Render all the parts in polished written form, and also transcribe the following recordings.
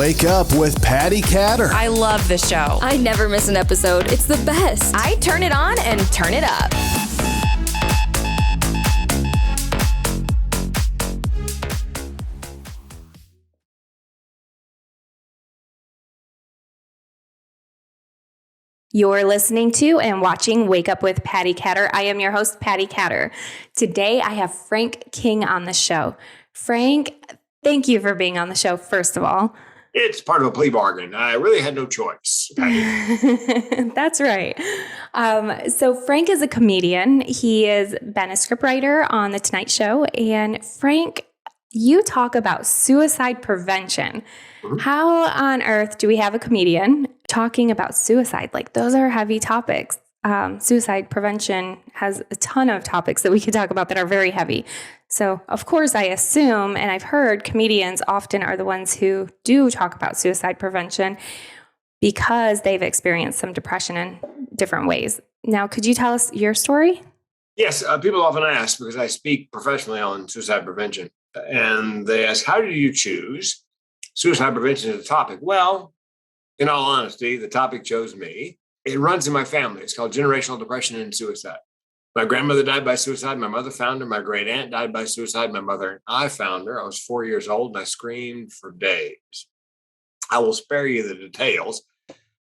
Wake Up with Patti Katter. I love the show. I never miss an episode. It's the best. I turn it on and turn it up. You're listening to and watching Wake Up with Patti Katter. I am your host, Patti Katter. Today, I have Frank King on the show. Frank, thank you for being on the show, first of all. It's part of a plea bargain. I really had no choice. That's right. So Frank is a comedian. He has been a scriptwriter on The Tonight Show. And Frank, you talk about suicide prevention. Mm-hmm. How on earth do we have a comedian talking about suicide? Like, those are heavy topics. Suicide prevention has a ton of topics that we could talk about that are very heavy. So, of course, I assume, and I've heard comedians often are the ones who do talk about suicide prevention because they've experienced some depression in different ways. Now, could you tell us your story? Yes, people often ask, because I speak professionally on suicide prevention, and they ask, how did you choose suicide prevention as a topic? Well, in all honesty, the topic chose me. It runs in my family. It's called generational depression and suicide. My grandmother died by suicide. My mother found her. My great aunt died by suicide. My mother and I found her. I was 4 years old and I screamed for days. I will spare you the details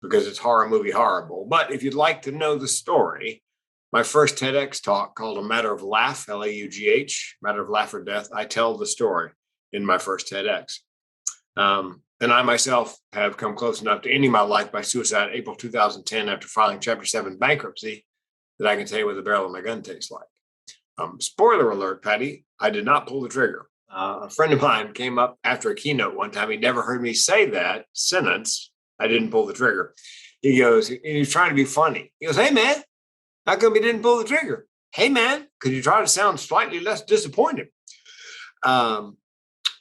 because it's horror movie horrible. But if you'd like to know the story, my first TEDx talk called A Matter of Laugh, L-A-U-G-H, Matter of Laugh or Death, I tell the story in my first TEDx. And I myself have come close enough to ending my life by suicide April 2010 after filing Chapter 7 bankruptcy that I can tell you what the barrel of my gun tastes like. Spoiler alert, Patti, I did not pull the trigger. A friend of mine came up after a keynote one time. He never heard me say that sentence. I didn't pull the trigger. He goes, he was trying to be funny. He goes, hey, man, how come you didn't pull the trigger? Hey, man, could you try to sound slightly less disappointed?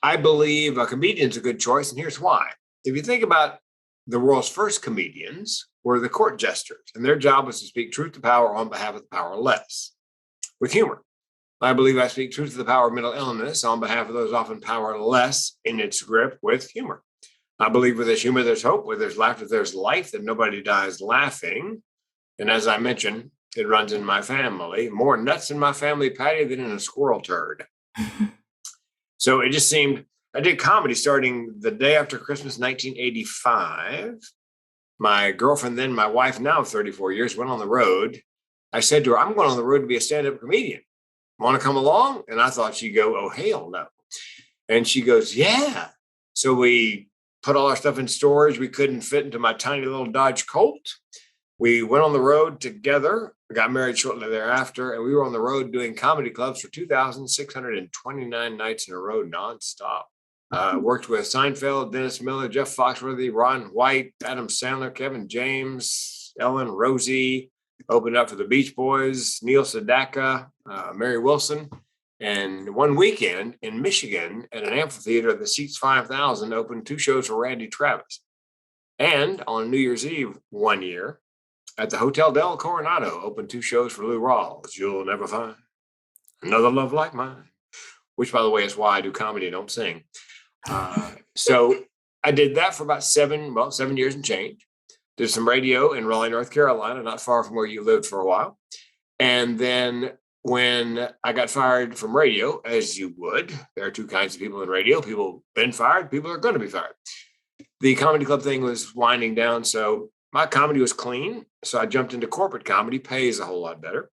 I believe a comedian's a good choice, and here's why. If you think about the world's first comedians were the court jesters, and their job was to speak truth to power on behalf of the powerless with humor. I believe I speak truth to the power of mental illness on behalf of those often powerless in its grip with humor. I believe with this humor, there's hope. Where there's laughter, there's life, that nobody dies laughing. And as I mentioned, it runs in my family. More nuts in my family, Patti, than in a squirrel turd. So it just seemed, I did comedy starting the day after Christmas, 1985. My girlfriend, then my wife, now of 34 years, went on the road. I said to her, I'm going on the road to be a stand-up comedian. Want to come along? And I thought she'd go, oh, hell no. And she goes, yeah. So we put all our stuff in storage. We couldn't fit into my tiny little Dodge Colt. We went on the road together. We got married shortly thereafter, and we were on the road doing comedy clubs for 2,629 nights in a row, nonstop. Worked with Seinfeld, Dennis Miller, Jeff Foxworthy, Ron White, Adam Sandler, Kevin James, Ellen, Rosie. Opened up for the Beach Boys, Neil Sedaka, Mary Wilson. And one weekend in Michigan at an amphitheater that seats 5,000, opened 2 shows for Randy Travis. And on New Year's Eve one year, at the Hotel Del Coronado, opened 2 shows for Lou Rawls. You'll never find another love like mine, which, by the way, is why I do comedy, don't sing. So I did that for about 7 years and change. Did some radio in Raleigh, North Carolina, not far from where you lived for a while. And then when I got fired from radio, as you would, there are 2 kinds of people in radio. People been fired, people are going to be fired. The comedy club thing was winding down, so my comedy was clean, so I jumped into corporate comedy, pays a whole lot better.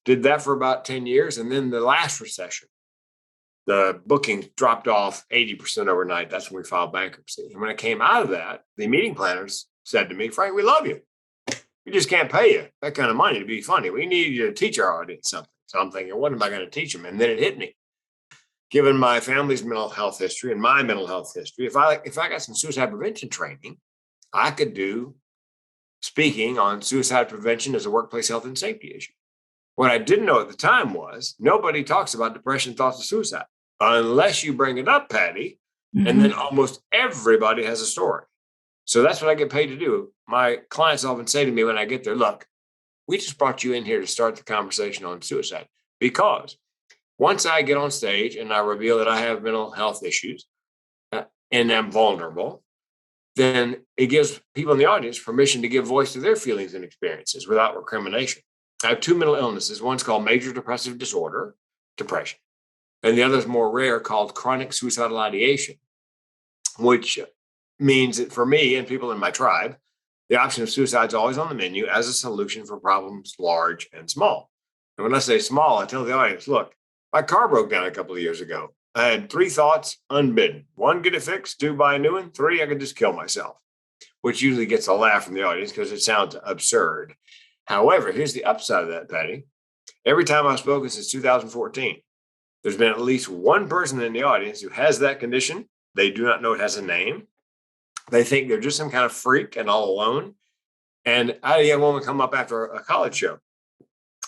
Did that for about 10 years, and then the last recession, the bookings dropped off 80% overnight. That's when we filed bankruptcy. And when I came out of that, the meeting planners said to me, Frank, we love you. We just can't pay you that kind of money to be funny. We need you to teach our audience something. So I'm thinking, what am I going to teach them? And then it hit me. Given my family's mental health history and my mental health history, if I got some suicide prevention training, I could do speaking on suicide prevention as a workplace health and safety issue. What I didn't know at the time was nobody talks about depression, thoughts of suicide, unless you bring it up, Patti, and then almost everybody has a story. So that's what I get paid to do. My clients often say to me when I get there, look, we just brought you in here to start the conversation on suicide, because once I get on stage and I reveal that I have mental health issues and am vulnerable, then it gives people in the audience permission to give voice to their feelings and experiences without recrimination. I have two mental illnesses. One's called major depressive disorder, depression, and the other is more rare, called chronic suicidal ideation, which means that for me and people in my tribe, the option of suicide is always on the menu as a solution for problems large and small. And when I say small, I tell the audience, look, my car broke down a couple of years ago. I had 3 thoughts unbidden. 1, get it fixed. 2, buy a new one. 3, I could just kill myself, which usually gets a laugh from the audience because it sounds absurd. However, here's the upside of that, Patty. Every time I've spoken since 2014, there's been at least one person in the audience who has that condition. They do not know it has a name. They think they're just some kind of freak and all alone. And I had a young woman come up after a college show.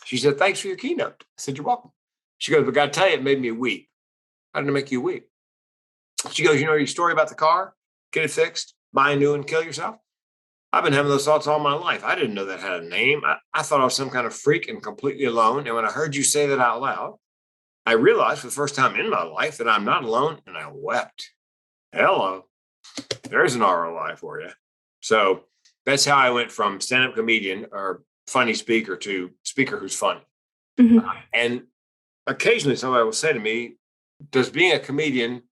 She said, thanks for your keynote. I said, you're welcome. She goes, but I got to tell you, it made me weep. How did it make you weep? She goes, you know your story about the car? Get it fixed, buy a new one, kill yourself? I've been having those thoughts all my life. I didn't know that had a name. I thought I was some kind of freak and completely alone. And when I heard you say that out loud, I realized for the first time in my life that I'm not alone, and I wept. Hello. There's an ROI for you. So that's how I went from stand-up comedian or funny speaker to speaker who's funny. Mm-hmm. And occasionally somebody will say to me, does being a comedian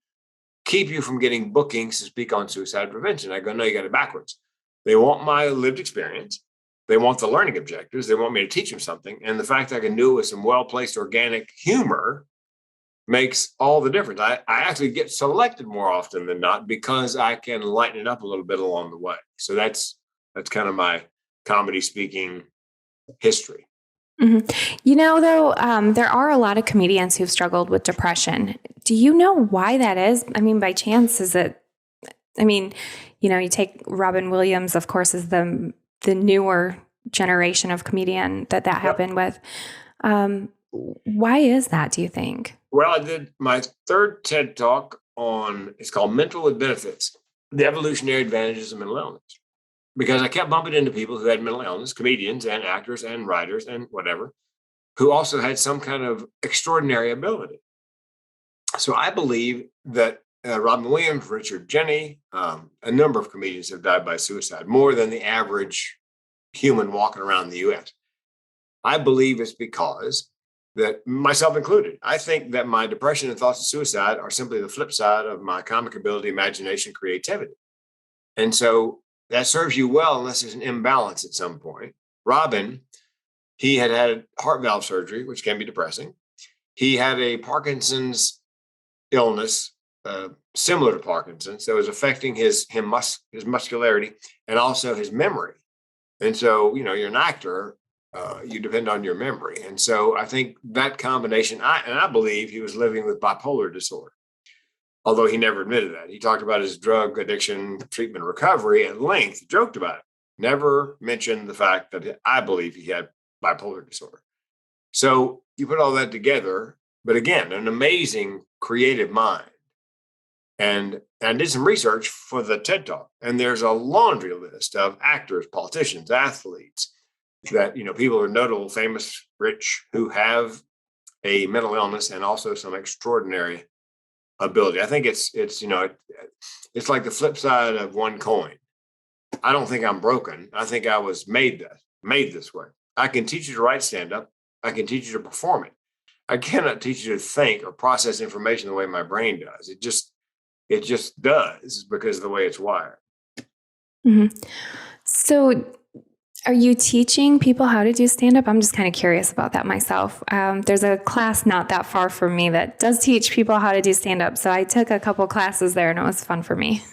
keep you from getting bookings to speak on suicide prevention? I go, no, you got it backwards. They want my lived experience. They want the learning objectives. They want me to teach them something. And the fact I can do it with some well-placed organic humor makes all the difference. I actually get selected more often than not because I can lighten it up a little bit along the way. So that's kind of my comedy speaking history. Mm-hmm. You know, though, there are a lot of comedians who've struggled with depression. Do you know why that is? I mean, by chance, is it, I mean, you know, you take Robin Williams, of course, is the newer generation of comedian that happened with. Why is that, do you think? Well, I did my third TED Talk on, it's called Mental with Benefits, the Evolutionary Advantages of Mental Illness. Because I kept bumping into people who had mental illness, comedians and actors and writers and whatever, who also had some kind of extraordinary ability. So I believe that Robin Williams, Richard Jeni, a number of comedians have died by suicide, more than the average human walking around the U.S. I believe it's because that, myself included, I think that my depression and thoughts of suicide are simply the flip side of my comic ability, imagination, creativity. And so that serves you well unless there's an imbalance at some point. Robin, he had heart valve surgery, which can be depressing. He had a Parkinson's illness, similar to Parkinson's, that was affecting his muscularity and also his memory. And so, you know, you're an actor, you depend on your memory. And so I think that combination, I believe he was living with bipolar disorder, although he never admitted that. He talked about his drug addiction, treatment, recovery at length, joked about it, never mentioned the fact that I believe he had bipolar disorder. So you put all that together, but again, an amazing creative mind. And I did some research for the TED Talk, and there's a laundry list of actors, politicians, athletes, that, you know, people are notable, famous, rich, who have a mental illness and also some extraordinary ability. I think it's you know, it's like the flip side of one coin. I don't think I'm broken. I think I was made this way. I can teach you to write stand-up. I can teach you to perform it. I cannot teach you to think or process information the way my brain does. It just does because of the way it's wired. Mm-hmm. So are you teaching people how to do stand-up? I'm just kind of curious about that myself. There's a class not that far from me that does teach people how to do stand-up. So I took a couple classes there and it was fun for me.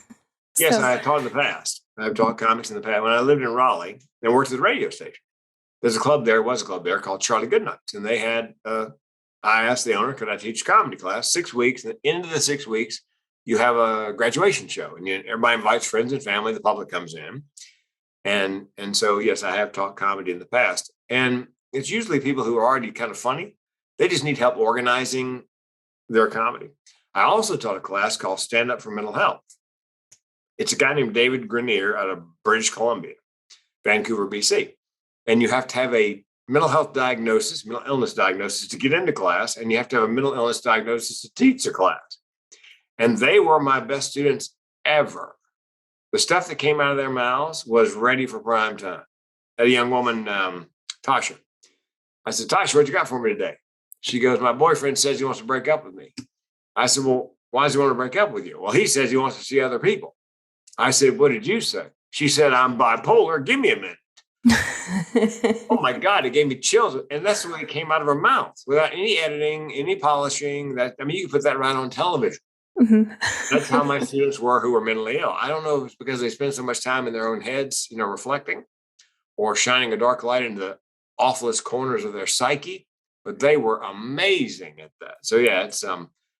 Yes, I have taught in the past. I've taught comics in the past. When I lived in Raleigh and worked at the radio station, was a club there called Charlie Goodnight. And they had, I asked the owner, could I teach a comedy class? 6 weeks. And into the 6 weeks, you have a graduation show. And everybody invites friends and family. The public comes in. And so, yes, I have taught comedy in the past. And it's usually people who are already kind of funny. They just need help organizing their comedy. I also taught a class called Stand Up for Mental Health. It's a guy named David Grenier out of British Columbia, Vancouver, BC. And you have to have a mental health diagnosis, mental illness diagnosis to get into class. And you have to have a mental illness diagnosis to teach the class. And they were my best students ever. The stuff that came out of their mouths was ready for prime time. That young woman, Tasha. I said, Tasha, what you got for me today? She goes, my boyfriend says he wants to break up with me. I said, well, why does he want to break up with you? Well, he says he wants to see other people. I said, what did you say? She said, I'm bipolar. Give me a minute. Oh my God, it gave me chills. And that's the way it came out of her mouth without any editing, any polishing. You can put that right on television. Mm-hmm. That's how my students were who were mentally ill. I don't know if it's because they spend so much time in their own heads, reflecting or shining a dark light into the awfulest corners of their psyche, but they were amazing at that. So yeah, it's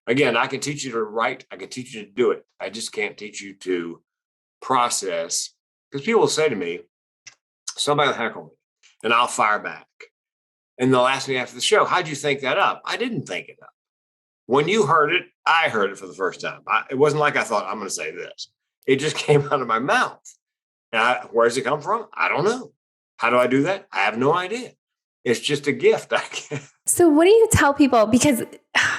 again, I can teach you to write. I can teach you to do it. I just can't teach you to process, because people will say to me, somebody will heckle me and I'll fire back. And they'll ask me after the show, how'd you think that up? I didn't think it up. When you heard it, I heard it for the first time. It wasn't like I thought, I'm going to say this. It just came out of my mouth. And where does it come from? I don't know. How do I do that? I have no idea. It's just a gift. So what do you tell people? Because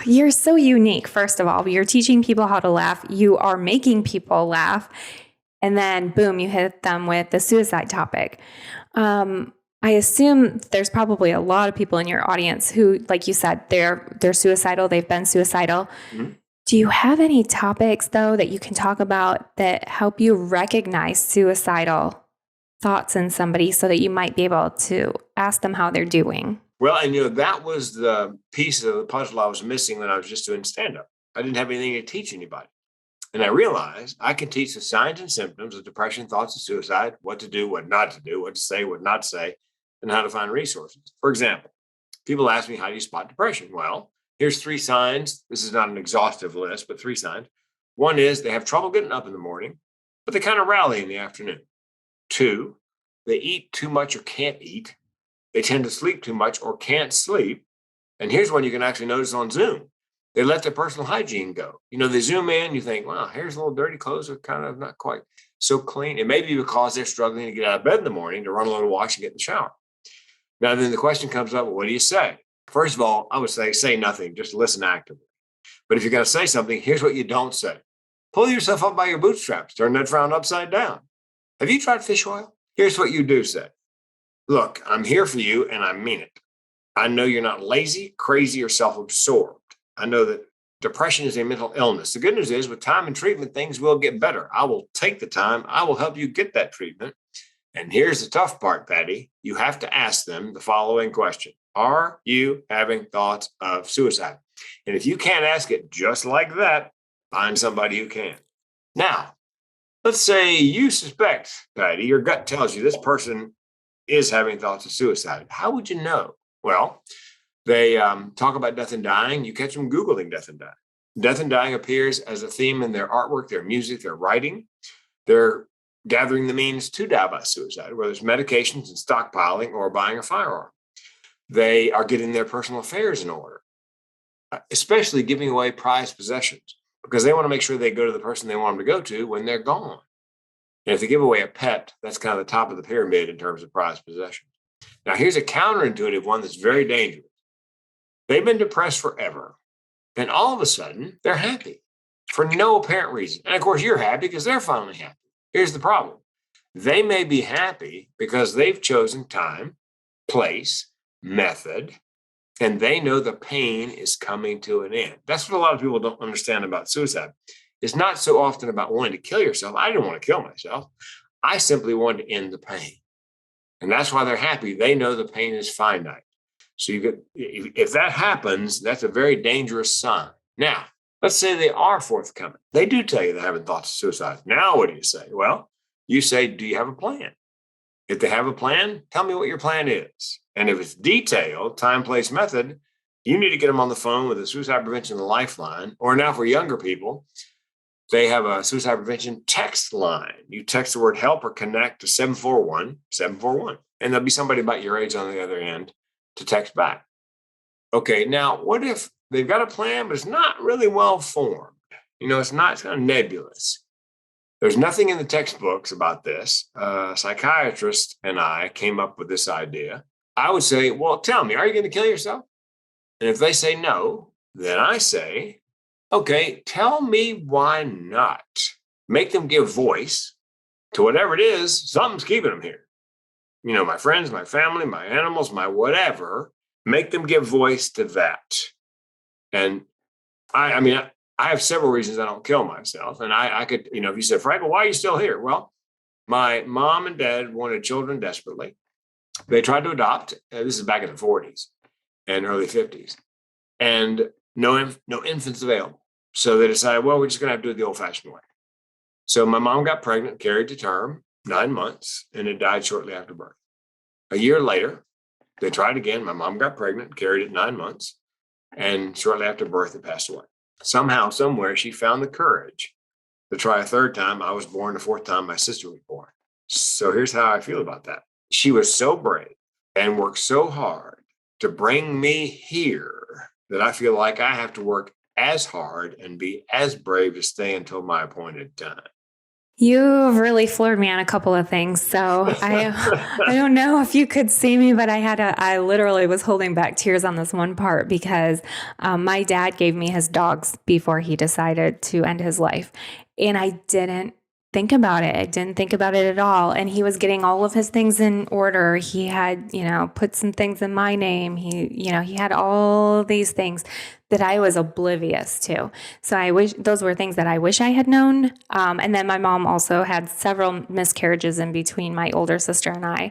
you're so unique. First of all, you're teaching people how to laugh. You are making people laugh. And then boom, you hit them with the suicide topic. I assume there's probably a lot of people in your audience who, like you said, they're suicidal. They've been suicidal. Mm-hmm. Do you have any topics, though, that you can talk about that help you recognize suicidal thoughts in somebody so that you might be able to ask them how they're doing? Well, and that was the piece of the puzzle I was missing when I was just doing stand-up. I didn't have anything to teach anybody. And I realized I can teach the signs and symptoms of depression, thoughts of suicide, what to do, what not to do, what to say, what not to say, and how to find resources. For example, people ask me, how do you spot depression? Well, here's 3 signs. This is not an exhaustive list, but 3 signs. One is they have trouble getting up in the morning, but they kind of rally in the afternoon. 2, they eat too much or can't eat. They tend to sleep too much or can't sleep. And here's one you can actually notice on Zoom. They let their personal hygiene go. They zoom in, you think, wow, here's a little dirty clothes are kind of not quite so clean. It may be because they're struggling to get out of bed in the morning to run a little wash and get in the shower. Now, then the question comes up, what do you say? First of all, I would say nothing, just listen actively. But if you're going to say something, here's what you don't say. Pull yourself up by your bootstraps, turn that frown upside down. Have you tried fish oil? Here's what you do say. Look, I'm here for you and I mean it. I know you're not lazy, crazy, or self-absorbed. I know that depression is a mental illness. The good news is with time and treatment, things will get better. I will take the time. I will help you get that treatment. And here's the tough part, Patty. You have to ask them the following question. Are you having thoughts of suicide? And if you can't ask it just like that, find somebody who can. Now, let's say you suspect, Patty, your gut tells you this person is having thoughts of suicide. How would you know? Well, they talk about death and dying. You catch them Googling death and dying. Death and dying appears as a theme in their artwork, their music, their writing. They're gathering the means to die by suicide, whether it's medications and stockpiling or buying a firearm. They are getting their personal affairs in order, especially giving away prized possessions, because they want to make sure they go to the person they want them to go to when they're gone. And if they give away a pet, that's kind of the top of the pyramid in terms of prized possessions. Now, here's a counterintuitive one that's very dangerous. They've been depressed forever. And all of a sudden, they're happy for no apparent reason. And of course, you're happy because they're finally happy. Here's the problem. They may be happy because they've chosen time, place, method, and they know the pain is coming to an end. That's what a lot of people don't understand about suicide. It's not so often about wanting to kill yourself. I didn't want to kill myself. I simply wanted to end the pain. And that's why they're happy. They know the pain is finite. So if that happens, that's a very dangerous sign. Now, let's say they are forthcoming. They do tell you they're having thoughts of suicide. Now, what do you say? Well, you say, do you have a plan? If they have a plan, tell me what your plan is. And if it's detailed, time, place, method, you need to get them on the phone with the Suicide Prevention Lifeline. Or now for younger people, they have a suicide prevention text line. You text the word help or connect to 741-741. And there'll be somebody about your age on the other end to text back. Okay, now what if they've got a plan, but it's not really well formed? It's kind of nebulous. There's nothing in the textbooks about this. A psychiatrist and I came up with this idea. I would say, well, tell me, are you going to kill yourself? And if they say no, then I say, okay, tell me why not. Make them give voice to whatever it is, something's keeping them here. My friends, my family, my animals, my whatever, make them give voice to that. And I have several reasons I don't kill myself. And I could, if you said, Frank, well, why are you still here? Well, my mom and dad wanted children desperately. They tried to adopt. This is back in the 40s and early 50s. And no infants available. So they decided, well, we're just going to have to do it the old-fashioned way. So my mom got pregnant, carried to term, 9 months, and it died shortly after birth. A year later, they tried again. My mom got pregnant, carried it 9 months, and shortly after birth, it passed away. Somehow, somewhere, she found the courage to try a third time. I was born the fourth time my sister was born. So here's how I feel about that. She was so brave and worked so hard to bring me here that I feel like I have to work as hard and be as brave to stay until my appointed time. You've really floored me on a couple of things. So I don't know if you could see me, but I literally was holding back tears on this one part because my dad gave me his dogs before he decided to end his life. And I didn't think about it. I didn't think about it at all. And he was getting all of his things in order. He had, put some things in my name. He had all these things that I was oblivious to. So I wish those were things that I wish I had known. And then my mom also had several miscarriages in between my older sister and I.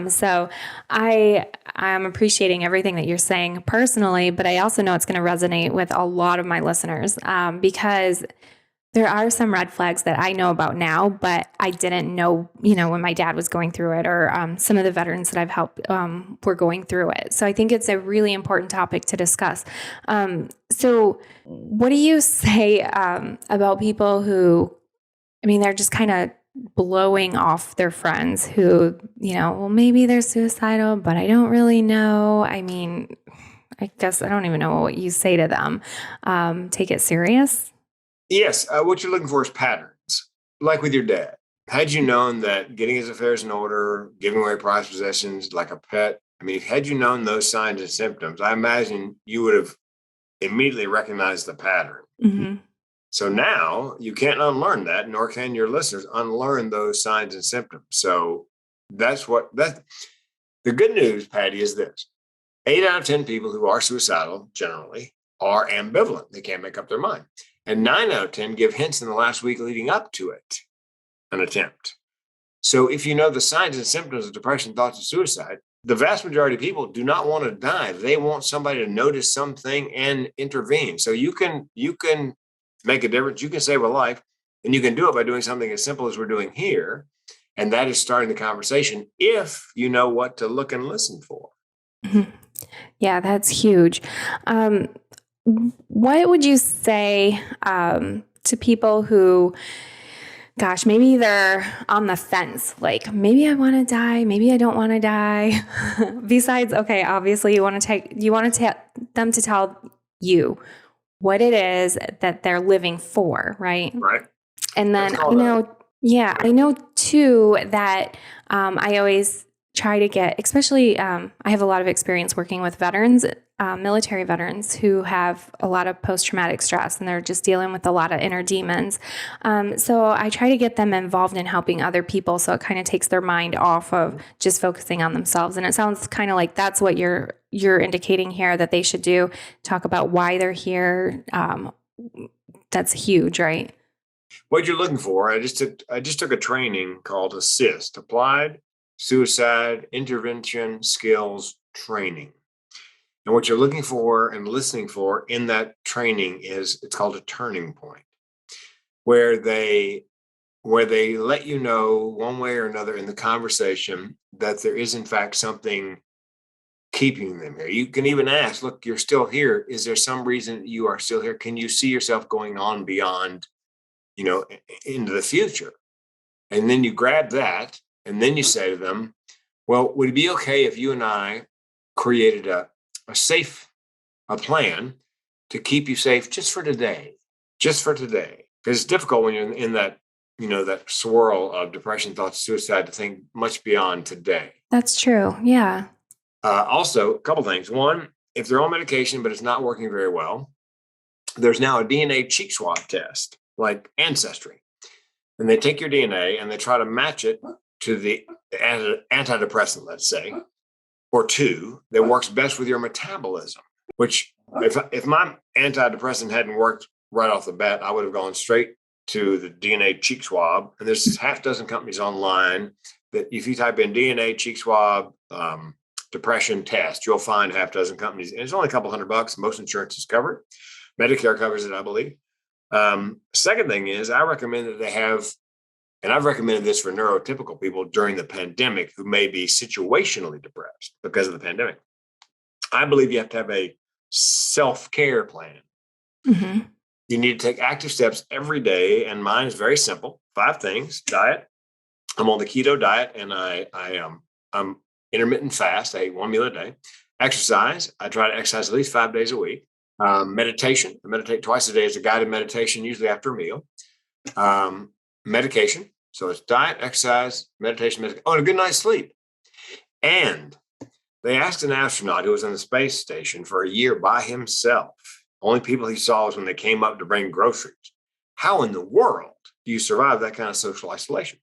So I'm appreciating everything that you're saying personally, but I also know it's going to resonate with a lot of my listeners because there are some red flags that I know about now, but I didn't know, when my dad was going through it or some of the veterans that I've helped were going through it. So I think it's a really important topic to discuss. So what do you say about people who, they're just kind of blowing off their friends who, well, maybe they're suicidal, but I don't really know. I guess I don't even know what you say to them. Take it serious? Yes, what you're looking for is patterns, like with your dad. Had you known that getting his affairs in order, giving away prized possessions like a pet, had you known those signs and symptoms, I imagine you would have immediately recognized the pattern. Mm-hmm. So now you can't unlearn that, nor can your listeners unlearn those signs and symptoms. So the good news, Patty, is this. 8 out of 10 people who are suicidal generally are ambivalent. They can't make up their mind. And 9 out of 10 give hints in the last week leading up to it, an attempt. So if you know the signs and symptoms of depression, thoughts of suicide, the vast majority of people do not want to die. They want somebody to notice something and intervene. So you can make a difference. You can save a life, and you can do it by doing something as simple as we're doing here. And that is starting the conversation if you know what to look and listen for. Mm-hmm. Yeah, that's huge. What would you say to people who, gosh, maybe they're on the fence, like maybe I want to die, maybe I don't want to die. Besides, okay, obviously you want them to tell you what it is that they're living for, right? Right. And then I know too that I always try to get, especially I have a lot of experience working with veterans, military veterans who have a lot of post-traumatic stress and they're just dealing with a lot of inner demons. So I try to get them involved in helping other people so it kind of takes their mind off of just focusing on themselves. And it sounds kind of like that's what you're indicating here that they should do, talk about why they're here. That's huge, right? What you're looking for, I just took a training called ASSIST, Applied Suicide Intervention Skills Training. And what you're looking for and listening for in that training it's called a turning point, where they let you know one way or another in the conversation that there is in fact something keeping them here. You can even ask, look, you're still here. Is there some reason you are still here? Can you see yourself going on beyond, into the future? And then you grab that and then you say to them, well, would it be okay if you and I created a plan to keep you safe just for today? Because it's difficult when you're in that, that swirl of depression, thoughts, suicide to think much beyond today. That's true. Yeah. Also, a couple things. One, if they're on medication, but it's not working very well, there's now a DNA cheek swab test, like Ancestry. and they take your DNA and they try to match it to the antidepressant, let's say, or two that works best with your metabolism. Which, if my antidepressant hadn't worked right off the bat, I would have gone straight to the DNA cheek swab. And there's half dozen companies online that if you type in DNA cheek swab depression test, you'll find half dozen companies. And it's only a couple $100. Most insurances cover it. Medicare covers it, I believe. Second thing is, I recommend that they have, and I've recommended this for neurotypical people during the pandemic who may be situationally depressed because of the pandemic. I believe you have to have a self-care plan. Mm-hmm. You need to take active steps every day. And mine is very simple. 5 things: diet. I'm on the keto diet, and I'm intermittent fast. I eat 1 meal a day. Exercise. I try to exercise at least 5 days a week. Meditation. I meditate twice a day. It's a guided meditation, usually after a meal. Medication. So it's diet, exercise, meditation, and a good night's sleep. And they asked an astronaut who was on the space station for a year by himself. Only people he saw was when they came up to bring groceries. How in the world do you survive that kind of social isolation?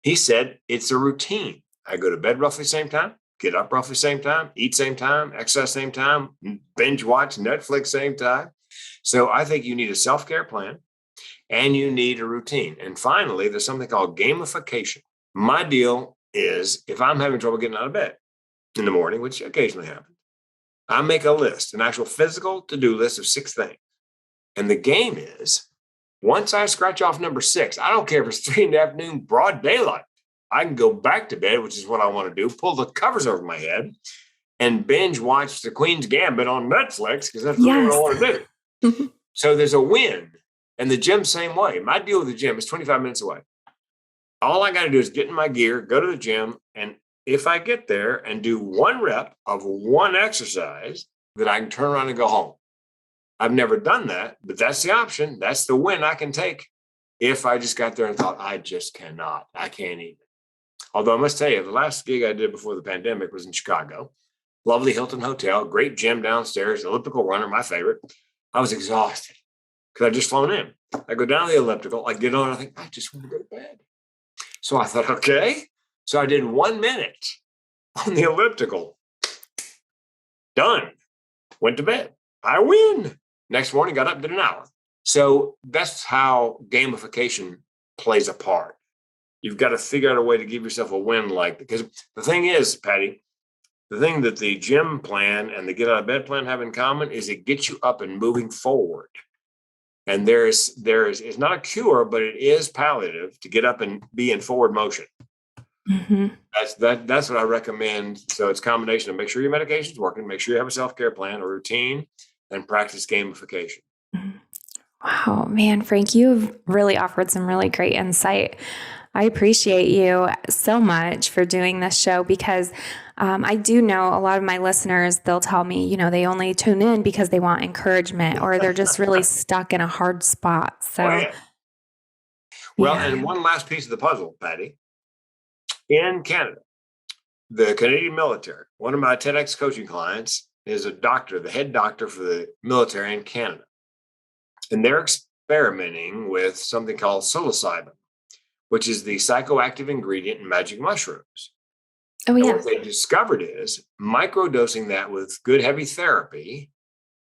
He said, it's a routine. I go to bed roughly the same time, get up roughly the same time, eat same time, exercise same time, binge watch Netflix same time. So I think you need a self-care plan and you need a routine. And finally, there's something called gamification. My deal is, if I'm having trouble getting out of bed in the morning, which occasionally happens, I make a list, an actual physical to-do list of 6 things. And the game is, once I scratch off number 6, I don't care if it's 3 in the afternoon, broad daylight. I can go back to bed, which is what I want to do, pull the covers over my head and binge watch The Queen's Gambit on Netflix, because that's what I want to do. So there's a win. And the gym, same way. My deal with the gym is 25 minutes away. All I got to do is get in my gear, go to the gym, and if I get there and do 1 rep of 1 exercise, then I can turn around and go home. I've never done that, but that's the option. That's the win I can take. If I just got there and thought, I just cannot, I can't even. Although I must tell you, the last gig I did before the pandemic was in Chicago. Lovely Hilton Hotel, great gym downstairs, elliptical runner, my favorite. I was exhausted because I just flown in. I go down the elliptical, I get on, I think, I just want to go to bed. So I thought, okay. So I did 1 minute on the elliptical. Done. Went to bed. I win. Next morning, got up, did an hour. So that's how gamification plays a part. You've got to figure out a way to give yourself a win, because the thing is, Patty, the thing that the gym plan and the get out of bed plan have in common is it gets you up and moving forward. And it's not a cure, but it is palliative to get up and be in forward motion. Mm-hmm. That's what I recommend. So it's a combination of make sure your medication's working, make sure you have a self-care plan, a routine, and practice gamification. Wow, man, Frank, you've really offered some really great insight. I appreciate you so much for doing this show because I do know a lot of my listeners, they'll tell me, they only tune in because they want encouragement or they're just really stuck in a hard spot. So, And one last piece of the puzzle, Patty. In Canada, the Canadian military, one of my TEDx coaching clients is a doctor, the head doctor for the military in Canada. And they're experimenting with something called psilocybin, which is the psychoactive ingredient in magic mushrooms. Oh, yeah. And what they discovered is microdosing that with good heavy therapy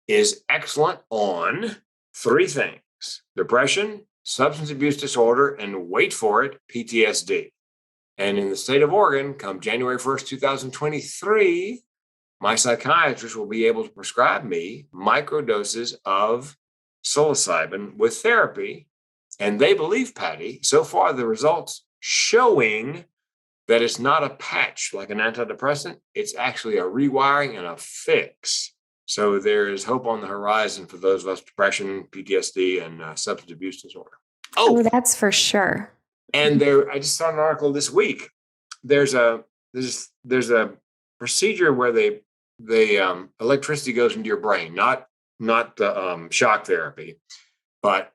is excellent on 3 things: depression, substance abuse disorder, and wait for it, PTSD. And in the state of Oregon, come January 1st, 2023, my psychiatrist will be able to prescribe me microdoses of psilocybin with therapy. And they believe, Patty, so far the results showing that it's not a patch like an antidepressant. It's actually a rewiring and a fix. So there is hope on the horizon for those of us with depression, PTSD, and substance abuse disorder. Oh, that's for sure. And I just saw an article this week. There's a procedure where they electricity goes into your brain, not the shock therapy, but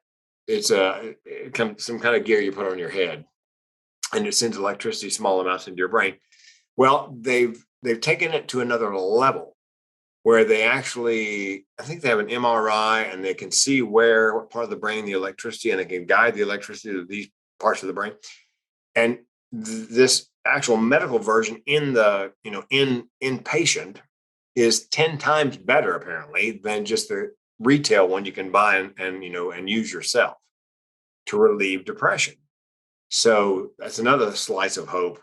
it's some kind of gear you put on your head, and it sends electricity, small amounts, into your brain. Well, they've taken it to another level where they actually, I think they have an MRI and they can see what part of the brain the electricity, and they can guide the electricity to these parts of the brain. And this actual medical version in the, inpatient is 10 times better apparently than just the retail one you can buy and use yourself to relieve depression. So that's another slice of hope.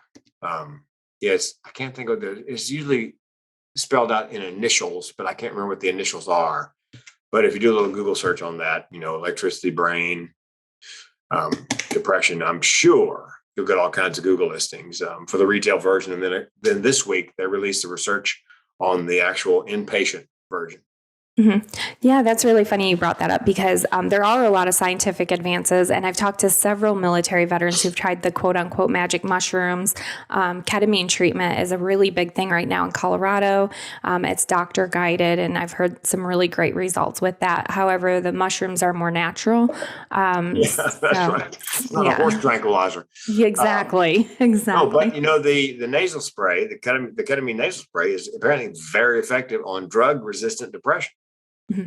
Yes, I can't think of it's usually spelled out in initials, but I can't remember what the initials are. But if you do a little Google search on that, electricity brain, depression, I'm sure you'll get all kinds of Google listings for the retail version. And then this week they released the research on the actual inpatient version. Mm-hmm. Yeah, that's really funny you brought that up because there are a lot of scientific advances. And I've talked to several military veterans who've tried the quote unquote magic mushrooms. Ketamine treatment is a really big thing right now in Colorado. It's doctor guided, and I've heard some really great results with that. However, the mushrooms are more natural. That's right. It's not a horse tranquilizer. Exactly. Exactly. No, but the nasal spray, the ketamine nasal spray is apparently very effective on drug resistant depression. Mm-hmm.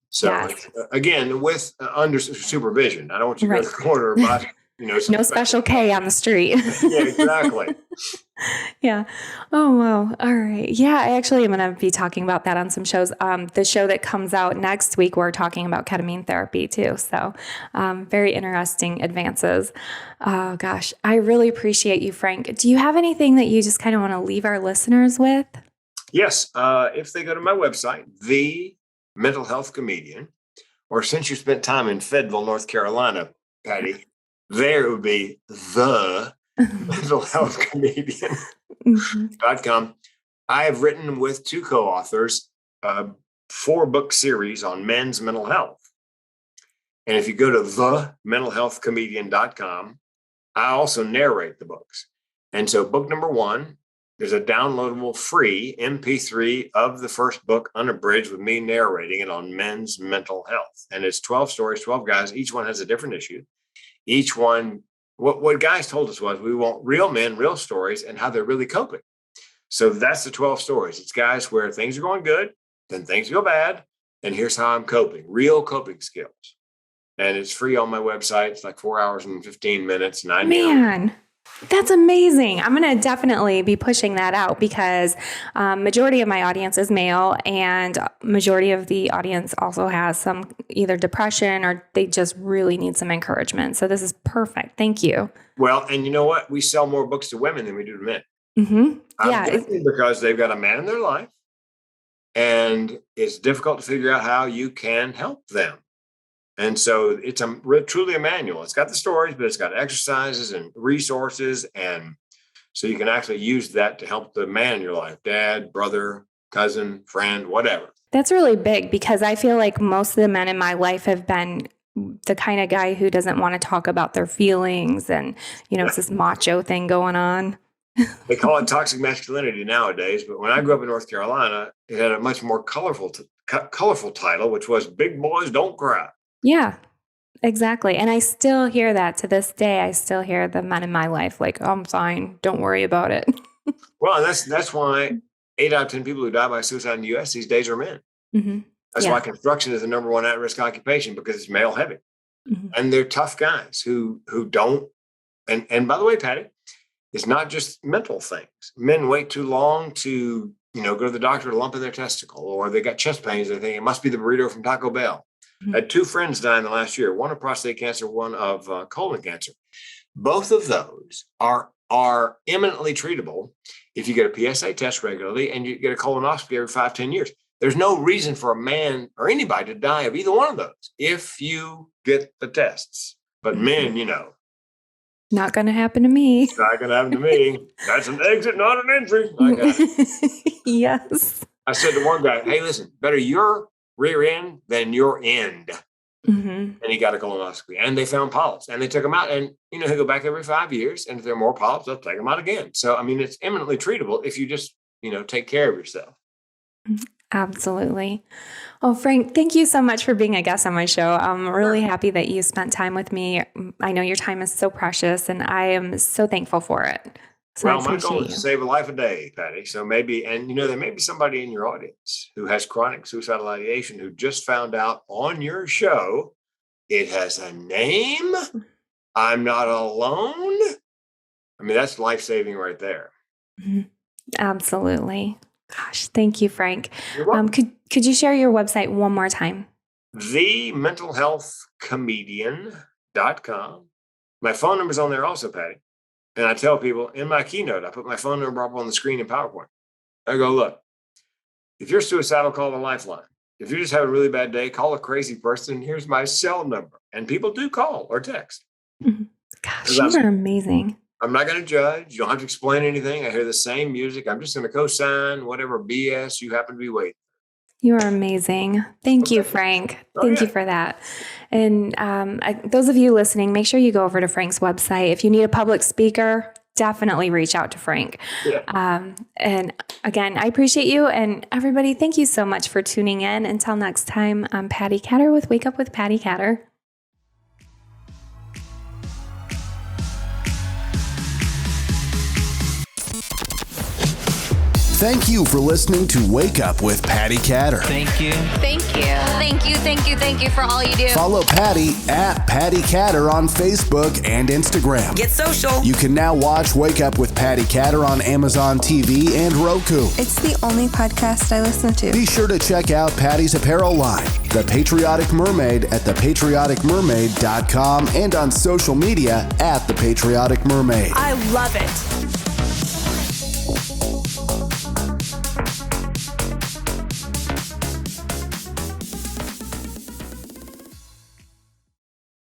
So again, with under supervision, I don't want you to go to the corner about, no special K on the street. Yeah, exactly. Yeah. Oh, wow. All right. Yeah, I actually am going to be talking about that on some shows. The show that comes out next week, we're talking about ketamine therapy too. So very interesting advances. Oh, gosh. I really appreciate you, Frank. Do you have anything that you just kind of want to leave our listeners with? Yes. If they go to my website, The Mental Health Comedian, or since you spent time in Fayetteville, North Carolina, Patti, there it would be The Mental Health Comedian.com. I have written with two co-authors a 4-book series on men's mental health. And if you go to thementalhealthcomedian.com, I also narrate the books. And so book number 1, there's a downloadable free MP3 of the first book, unabridged, with me narrating it on men's mental health. And it's 12 stories, 12 guys. Each one has a different issue. Each one, what guys told us was we want real men, real stories, and how they're really coping. So that's the 12 stories. It's guys where things are going good, then things go bad, and here's how I'm coping. Real coping skills. And it's free on my website. It's like 4 hours and 15 minutes. Man. That's amazing. I'm going to definitely be pushing that out because majority of my audience is male, and majority of the audience also has some either depression or they just really need some encouragement. So this is perfect. Thank you. Well, and you know what? We sell more books to women than we do to men. Mm-hmm. Because they've got a man in their life and it's difficult to figure out how you can help them. And so it's truly a manual. It's got the stories, but it's got exercises and resources. And so you can actually use that to help the man in your life, dad, brother, cousin, friend, whatever. That's really big because I feel like most of the men in my life have been the kind of guy who doesn't want to talk about their feelings. And, it's this macho thing going on. They call it toxic masculinity nowadays. But when I grew up in North Carolina, it had a much more colorful title, which was Big Boys Don't Cry. Yeah, exactly. And I still hear that to this day. I still hear the men in my life like, oh, I'm fine. Don't worry about it. Well, that's why 8 out of 10 people who die by suicide in the U.S. these days are men. Mm-hmm. That's why construction is the number 1 at-risk occupation, because it's male heavy. Mm-hmm. And they're tough guys who don't. And by the way, Patti, it's not just mental things. Men wait too long to, go to the doctor, a lump in their testicle, or they got chest pains. They think it must be the burrito from Taco Bell. I had 2 friends die in the last year, one of prostate cancer, one of colon cancer. Both of those are eminently treatable if you get a PSA test regularly and you get a colonoscopy every 5-10 years. There's no reason for a man or anybody to die of either one of those if you get the tests. But men, not going to happen to me. It's not going to happen to me. That's an exit, not an entry. Yes. I said to one guy, hey, listen, better your rear end than your end. Mm-hmm. And he got a colonoscopy and they found polyps and they took him out, and he'll go back every 5 years, and if there are more polyps, they'll take him out again. So it's eminently treatable if you just take care of yourself. Absolutely. Oh, Frank, thank you so much for being a guest on my show. I'm really happy that you spent time with me. I know your time is so precious, and I am so thankful for it. So well, my goal is to save a life a day, Patti. So maybe, and there may be somebody in your audience who has chronic suicidal ideation who just found out on your show it has a name I'm not alone. I mean, that's life-saving right there. Absolutely. Gosh, thank you, Frank. You're welcome. Could you share your website one more time? TheMentalHealthComedian.com. My phone number's on there also, Patty. And I tell people in my keynote, I put my phone number up on the screen in PowerPoint. I go, look, if you're suicidal, call the lifeline. If you just have a really bad day, call a crazy person. Here's my cell number. And people do call or text. Gosh, you are amazing. I'm not going to judge. You don't have to explain anything. I hear the same music. I'm just going to co-sign whatever BS you happen to be waiting. You are amazing. Thank you, Frank. Thank you for that. And those of you listening, make sure you go over to Frank's website. If you need a public speaker, definitely reach out to Frank. Yeah. And again, I appreciate you. And everybody, thank you so much for tuning in. Until next time, I'm Patti Katter with Wake Up with Patti Katter. Thank you for listening to Wake Up with Patti Katter. Thank you. Thank you. Thank you, thank you, thank you for all you do. Follow Patti at Patti Katter on Facebook and Instagram. Get social. You can now watch Wake Up with Patti Katter on Amazon TV and Roku. It's the only podcast I listen to. Be sure to check out Patti's apparel line, The Patriotic Mermaid, at thepatrioticmermaid.com and on social media at The Patriotic Mermaid. I love it.